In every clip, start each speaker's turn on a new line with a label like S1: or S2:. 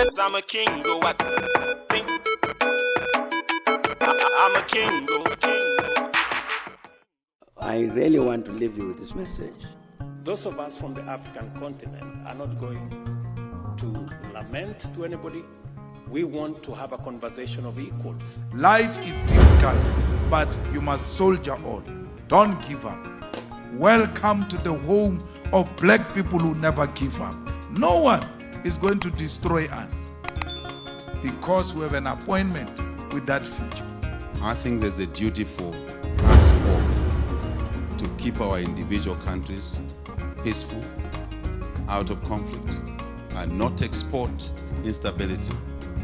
S1: Yes, I'm a king, I think I'm a king,
S2: I really want to leave you with this message.
S3: Those of us from the African continent are not going to lament to anybody. We want to have a conversation of equals.
S4: Life is difficult, but you must soldier on. Don't give up. Welcome to the home of black people who never give up. No one is going to destroy us because we have an appointment with that future.
S5: I think there's a duty for us all to keep our individual countries peaceful, out of conflict, and not export instability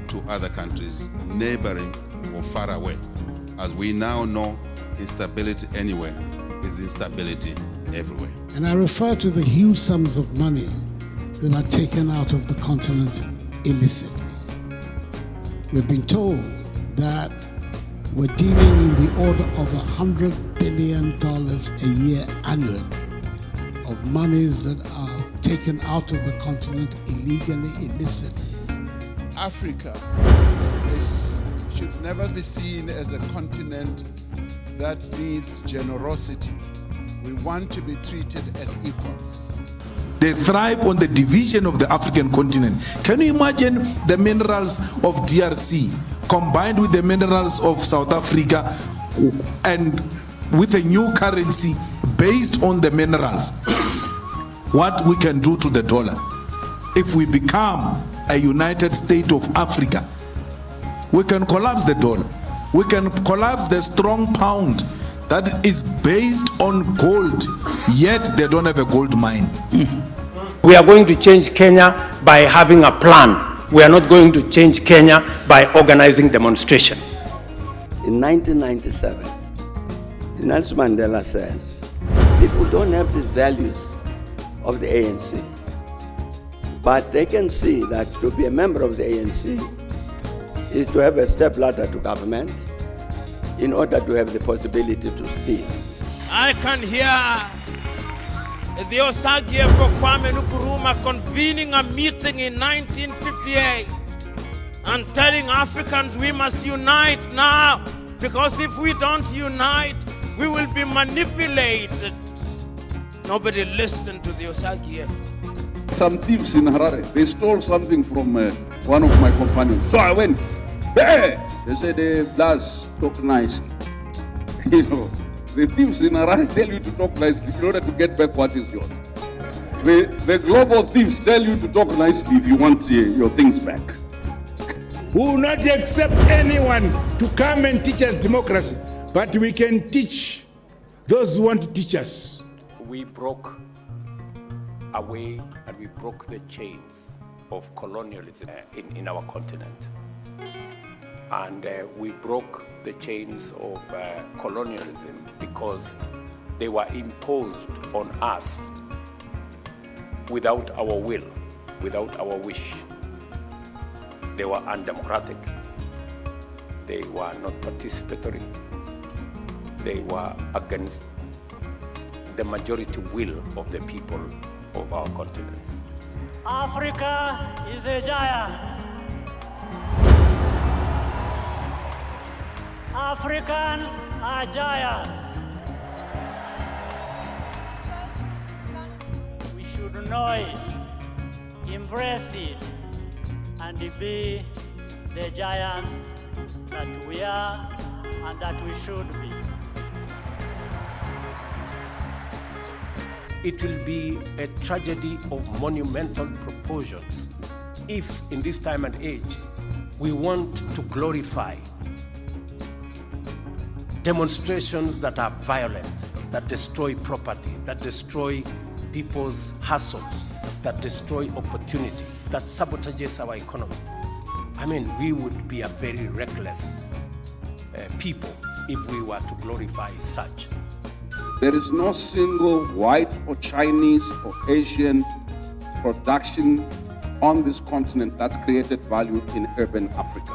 S5: to other countries, neighboring or far away. As we now know, instability anywhere is instability everywhere.
S6: And I refer to the huge sums of money that are taken out of the continent illicitly. We've been told that we're dealing in the order of $100 billion a year annually of monies that are taken out of the continent illegally, illicitly.
S7: Africa should never be seen as a continent that needs generosity. We want to be treated as equals.
S4: They thrive on the division of the African continent. Can you imagine the minerals of DRC combined with the minerals of South Africa and with a new currency based on the minerals? What we can do to the dollar if we become a United States of Africa? We can collapse the dollar. We can collapse the strong pound that is based on gold, yet they don't have a gold mine.
S3: We are going to change Kenya by having a plan. We are not going to change Kenya by organizing demonstration.
S2: In 1997, Nelson Mandela says, people don't have the values of the ANC, but they can see that to be a member of the ANC is to have a step ladder to government in order to have the possibility to steal.
S8: I can hear the Osagie for Kwame Nkrumah convening a meeting in 1958 and telling Africans we must unite now, because if we don't unite, we will be manipulated. Nobody listened to the Osagie.
S9: Some thieves in Harare, they stole something from one of my companions. So I went, hey! They said, Blas, talk nicely. You know, the thieves in Harare tell you to talk nicely in order to get back what is yours. The global thieves tell you to talk nicely if you want your things back.
S10: We will not accept anyone to come and teach us democracy, but we can teach those who want to teach us.
S3: We broke away and we broke the chains of colonialism in our continent. And we broke the chains of colonialism because they were imposed on us without our will, without our wish. They were undemocratic. They were not participatory. They were against the majority will of the people of our continents.
S11: Africa is a giant. Africans are giants. We should know it, embrace it, and be the giants that we are and that we should be.
S3: It will be a tragedy of monumental proportions if, in this time and age, we want to glorify demonstrations that are violent, that destroy property, that destroy people's hustles, that destroy opportunity, that sabotages our economy. I mean, we would be a very reckless people if we were to glorify such.
S9: There is no single white or Chinese or Asian production on this continent that's created value in urban Africa.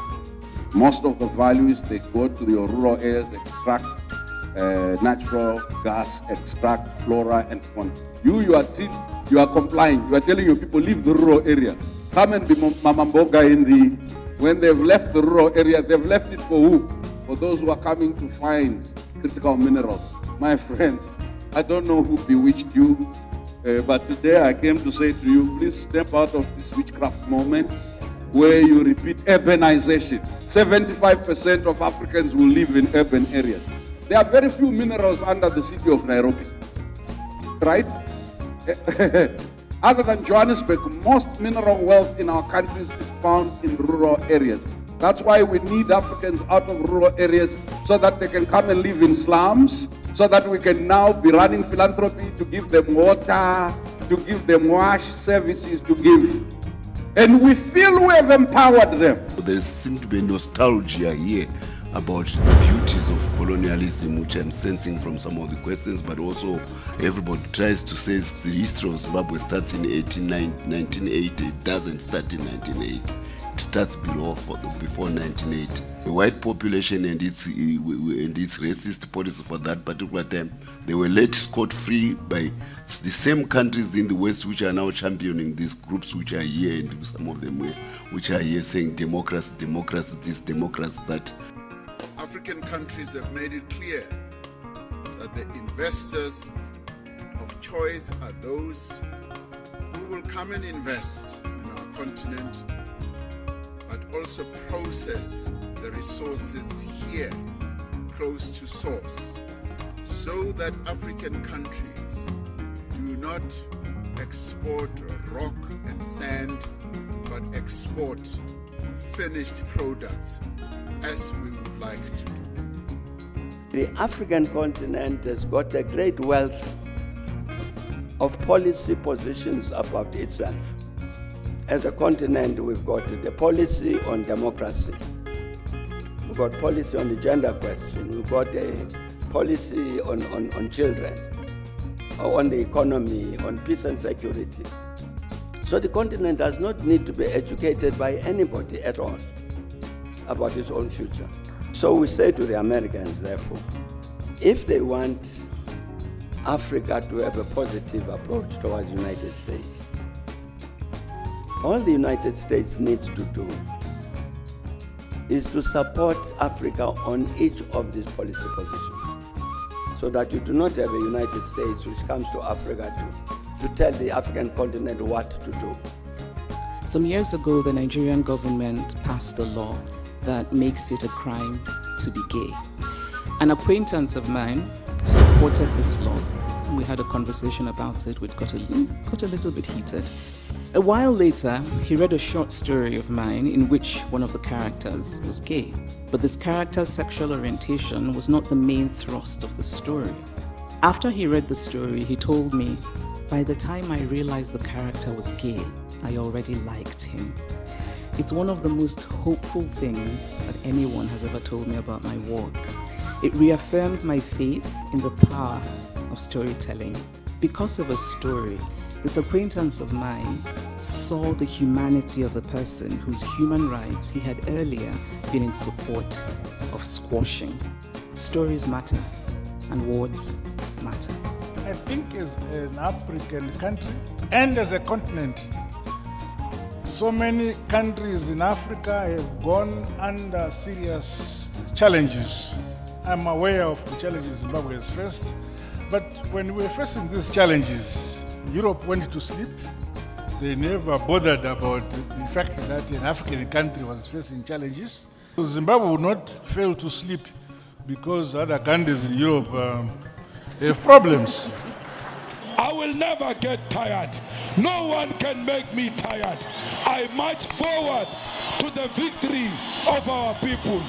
S9: Most of the values, they go to the rural areas, extract natural gas, extract flora and fauna. You are complying. You are telling your people, leave the rural area. come and be Mama Mboga in the, when they've left the rural area, they've left it for who? For those who are coming to find critical minerals. My friends, I don't know who bewitched you, but today I came to say to you, please step out of this witchcraft moment where you repeat urbanization. 75% of Africans will live in urban areas. There are very few minerals under the city of Nairobi, right? Other than Johannesburg, most mineral wealth in our countries is found in rural areas. That's why we need Africans out of rural areas so that they can come and live in slums, so that we can now be running philanthropy to give them water, to give them wash services, to give. And we feel we have empowered them.
S12: There seems to be nostalgia here about the beauties of colonialism, which I'm sensing from some of the questions, but also everybody tries to say the history of Zimbabwe starts in 1980. It doesn't start in 1980. It starts before 1980. The white population and its racist policy for that particular time, they were let scot-free by the same countries in the West which are now championing these groups which are here, and some of them which are here saying democracy, democracy, this, democracy, that.
S7: African countries have made it clear that the investors of choice are those who will come and invest in our continent, but also process the resources here close to source, so that African countries do not export rock and sand, but export finished products as we would like to do.
S2: The African continent has got a great wealth of policy positions about itself. As a continent, we've got the policy on democracy. We've got policy on the gender question. We've got a policy on children, on the economy, on peace and security. So the continent does not need to be educated by anybody at all about its own future. So we say to the Americans, therefore, if they want Africa to have a positive approach towards the United States, all the United States needs to do is to support Africa on each of these policy positions, so that you do not have a United States which comes to Africa to tell the African continent what to do.
S13: Some years ago, the Nigerian government passed a law that makes it a crime to be gay. An acquaintance of mine supported this law. We had a conversation about it, which got a little bit heated. A while later, he read a short story of mine in which one of the characters was gay. But this character's sexual orientation was not the main thrust of the story. After he read the story, he told me, by the time I realized the character was gay, I already liked him. It's one of the most hopeful things that anyone has ever told me about my work. It reaffirmed my faith in the power of storytelling. Because of a story, this acquaintance of mine saw the humanity of the person whose human rights he had earlier been in support of squashing. Stories matter, and words matter.
S10: I think as an African country and as a continent, so many countries in Africa have gone under serious challenges. I'm aware of the challenges Zimbabwe has faced, but when we were facing these challenges, Europe went to sleep. They never bothered about the fact that an African country was facing challenges. So Zimbabwe would not fail to sleep because other countries in Europe have problems.
S14: I will never get tired. No one can make me tired. I march forward to the victory of our people.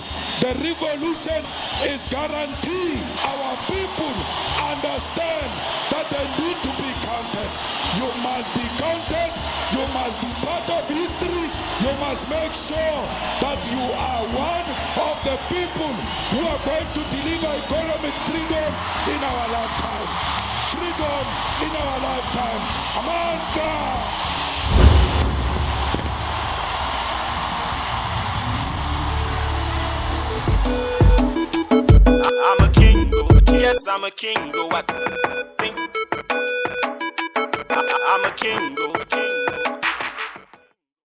S14: The revolution is guaranteed. Our people understand that they need to be counted. You must be counted. You must be part of history. You must make sure that you are one of the people who are going to deliver economic freedom in our lifetime. Freedom in our lifetime. Amanda!
S1: I'm a king, yes, I'm a king, I think I'm a king,